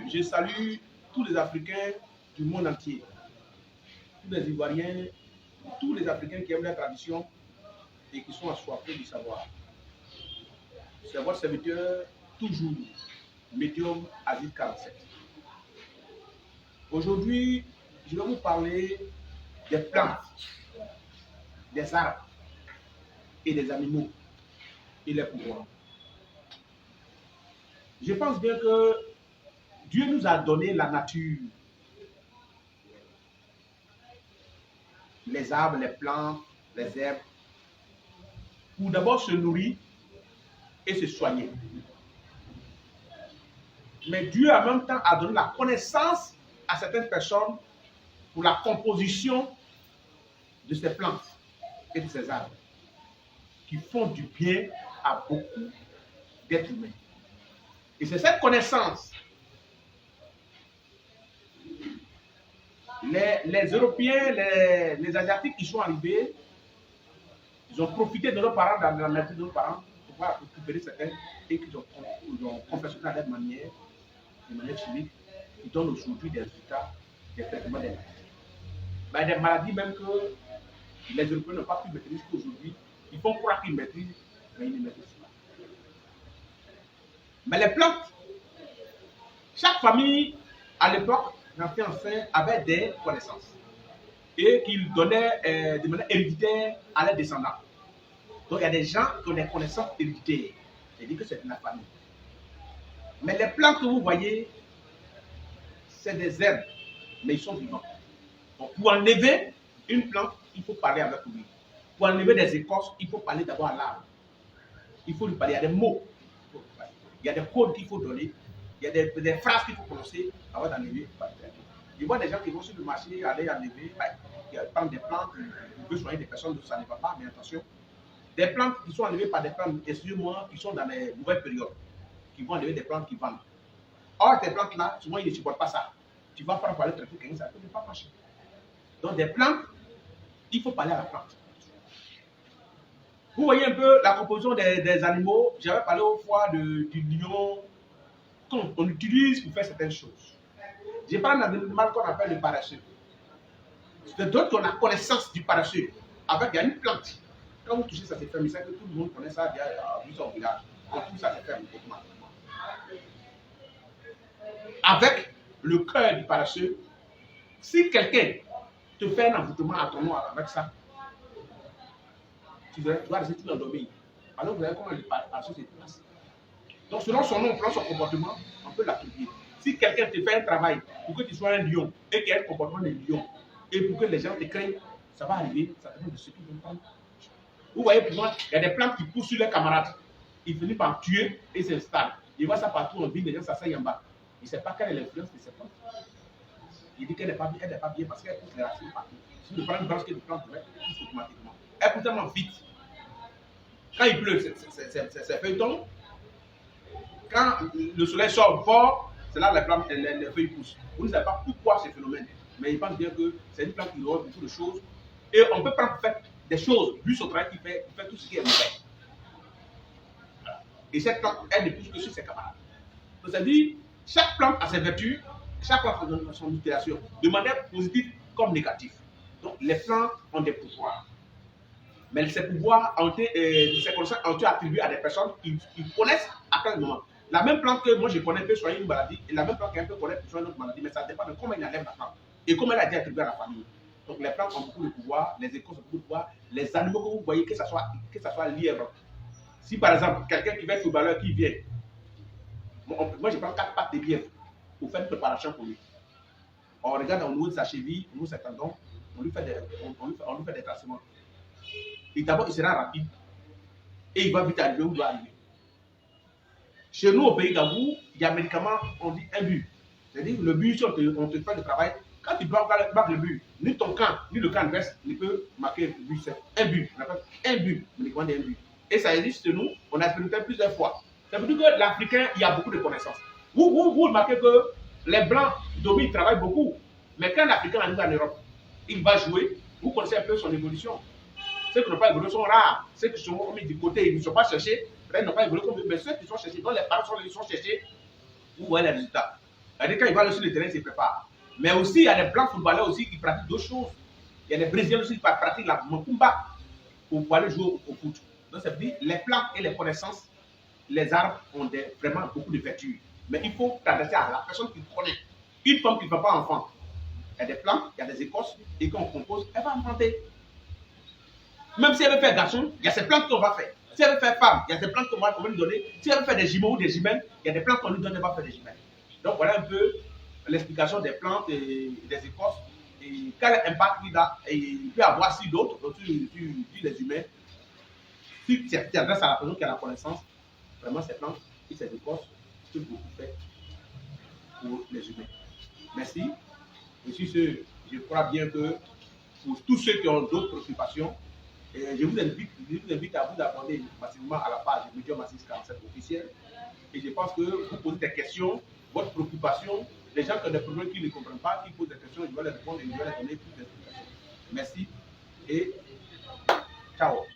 je salue tous les Africains du monde entier, tous les Ivoiriens, tous les Africains qui aiment la tradition et qui sont assoiffés du savoir. C'est votre serviteur, toujours, Médium Aziz 47. Aujourd'hui, je vais vous parler des plantes, des arbres et des animaux et les pouvoirs. Je pense bien que Dieu nous a donné la nature, les arbres, les plantes, les herbes, pour d'abord se nourrir et se soigner. Mais Dieu en même temps a donné la connaissance à certaines personnes pour la composition de ces plantes et de ces arbres qui font du bien à beaucoup d'êtres humains. Et c'est cette connaissance. Les Européens, les Asiatiques qui sont arrivés, ils ont profité de nos parents, dans la nature de nos parents, pour pouvoir récupérer certains et qu'ils ont confectionné à leur manière, de manière chimique, qui donnent aujourd'hui des résultats, des traitements des maladies. Des maladies même que les Européens n'ont pas pu maîtriser jusqu'aujourd'hui. Ils font croire qu'ils maîtrisent, mais ils ne maîtrisent pas. Mais les plantes, chaque famille, à l'époque, l'ancien avait des connaissances et qu'ils donnaient de manière héréditaire à leurs descendants. Donc il y a des gens qui ont des connaissances héréditaires. C'est-à-dire que c'est de la famille. Mais les plantes que vous voyez, c'est des herbes, mais ils sont vivants. Donc pour enlever une plante, il faut parler avec lui. Pour enlever des écorces, il faut parler d'abord à l'arbre. Il faut lui parler, il y a des mots. Il y a des codes qu'il faut donner. Il y a des phrases qu'il faut prononcer avant d'enlever. Je vois des gens qui vont sur le marché aller enlever, prendre des plantes, ils veulent soigner des personnes, ça ne va pas, mais attention. Des plantes qui sont enlevées par des plantes, excusez-moi, qui sont dans les nouvelles périodes, qui vont enlever des plantes qui vendent. Or, ces plantes-là, souvent, ils ne supportent pas ça. Tu vas prendre pour aller traiter quelqu'un, ça ne peut pas marcher. Donc, des plantes, il faut parler à la plante. Vous voyez un peu la composition des animaux. J'avais parlé autrefois du lion qu'on utilise pour faire certaines choses. J'ai parlé d'un animal qu'on appelle le paresseux. C'est d'autres qui ont la connaissance du paresseux. Avec, il y a une plante. Quand vous touchez ça, c'est fermé. C'est que tout le monde connaît ça vu son village. Quand tout ça, c'est fermé. Avec le cœur du paresseux, si quelqu'un te fait un envoûtement à ton nom avec ça, tu dois rester tout endormi. Alors vous voyez comment le paresseux se place. Donc selon son nom, selon son comportement, on peut l'attribuer. Si quelqu'un te fait un travail pour que tu sois un lion et qu'il y ait un comportement de lion, et pour que les gens te craignent, ça va arriver, ça dépend de ce qu'ils vont prendre. Vous voyez, pour moi, il y a des plantes qui poussent sur leurs camarades. Ils finissent par tuer et s'installent. Ils voient ça partout en ville, les gens s'asseyent en bas. Il ne sait pas quelle est l'influence de ces plantes. Il dit qu'elle n'est pas bien parce qu'elle pousse les racines partout. Si tu prends une branche que tu prends, elle pousse automatiquement. Elle pousse tellement vite. Quand il pleut, c'est feuilleton. Quand le soleil sort fort, c'est là que les feuilles poussent. Vous ne savez pas pourquoi ce phénomène. Mais il pense bien que c'est une plante qui aura beaucoup de choses. Et on peut prendre des choses, vu son travail qui fait tout ce qui est mauvais. Et cette plante, elle ne pousse que sur ses camarades. Donc ça dit, chaque plante a ses vertus, chaque plante a son utilisation, de manière positive comme négative. Donc les plantes ont des pouvoirs. Mais ces pouvoirs ces connaissances ont été attribués à des personnes qui connaissent à quel moment. La même plante que moi je connais peut soigner une maladie, et la même plante qu'elle peut connaître peut soigner une autre maladie, mais ça dépend de comment il enlève la plante et comment elle a été attribuée à la famille. Donc les plantes ont beaucoup de pouvoir, les écorces ont beaucoup de pouvoir, les animaux que vous voyez, que ce soit lièvre. Si par exemple, quelqu'un qui va être footballeur qui vient, moi je prends 4 pattes de lièvre pour faire une préparation pour lui. On regarde au niveau de sa cheville, au niveau de ses tendons, on lui fait des tracements. Et d'abord, il sera rapide et il va vite arriver où il doit arriver. Chez nous, au pays d'Abou, il y a un médicament, on dit un but. C'est-à-dire le but, si on te fait le travail, quand tu marques le but, ni ton camp, ni le camp adverse ne peut marquer le but. C'est un but. On appelle un but, le médicament d'un but. Et ça existe chez nous, on a expérimenté plusieurs fois. Ça veut dire que l'Africain, il y a beaucoup de connaissances. Vous remarquez que les Blancs, ils travaillent beaucoup. Mais quand l'Africain arrive en Europe, il va jouer, vous connaissez un peu son évolution. Ceux qui n'ont pas évolué sont rares. Ceux qui sont mis du côté, ils ne sont pas cherchés. Ils n'ont pas évolué comme eux. Mais ceux qui sont cherchés, dont les parents sont cherchés, vous voyez les résultats. C'est-à-dire, quand il va sur le terrain, il se prépare. Mais aussi, il y a des blancs footballeurs aussi qui pratiquent d'autres choses. Il y a des Brésiliens aussi qui pratiquent la macumba pour aller jouer au foot. Donc, ça veut dire les plantes et les connaissances, les arbres ont vraiment beaucoup de vertus. Mais il faut t'adresser à la personne qui connaît. Une femme qui ne fait pas enfant. Il y a des plantes, il y a des écorces, et quand on compose, elle va enfanter. Même si elle veut faire garçon, il y a ces plantes qu'on va faire. Si elle veut faire femme, il y a ces plantes qu'on va lui donner. Si elle veut faire des jumeaux ou des jumelles, il y a des plantes qu'on lui donne, elle va faire des jumelles. Donc voilà un peu l'explication des plantes et des écorces et quel impact il peut avoir sur d'autres, sur les humains. Si tu t'adresses à la personne qui a la connaissance, vraiment ces plantes et ces écorces peuvent beaucoup faire pour les humains. Merci. Et sur ce, je crois bien que pour tous ceux qui ont d'autres préoccupations, je vous invite à vous abonner massivement à la page Medium Massif 47 officielle. Et je pense que vous posez des questions, votre préoccupation, les gens qui ont des problèmes qui ne comprennent pas, qui posent des questions, je vais les répondre et je vais les donner toutes les explications. Merci et ciao.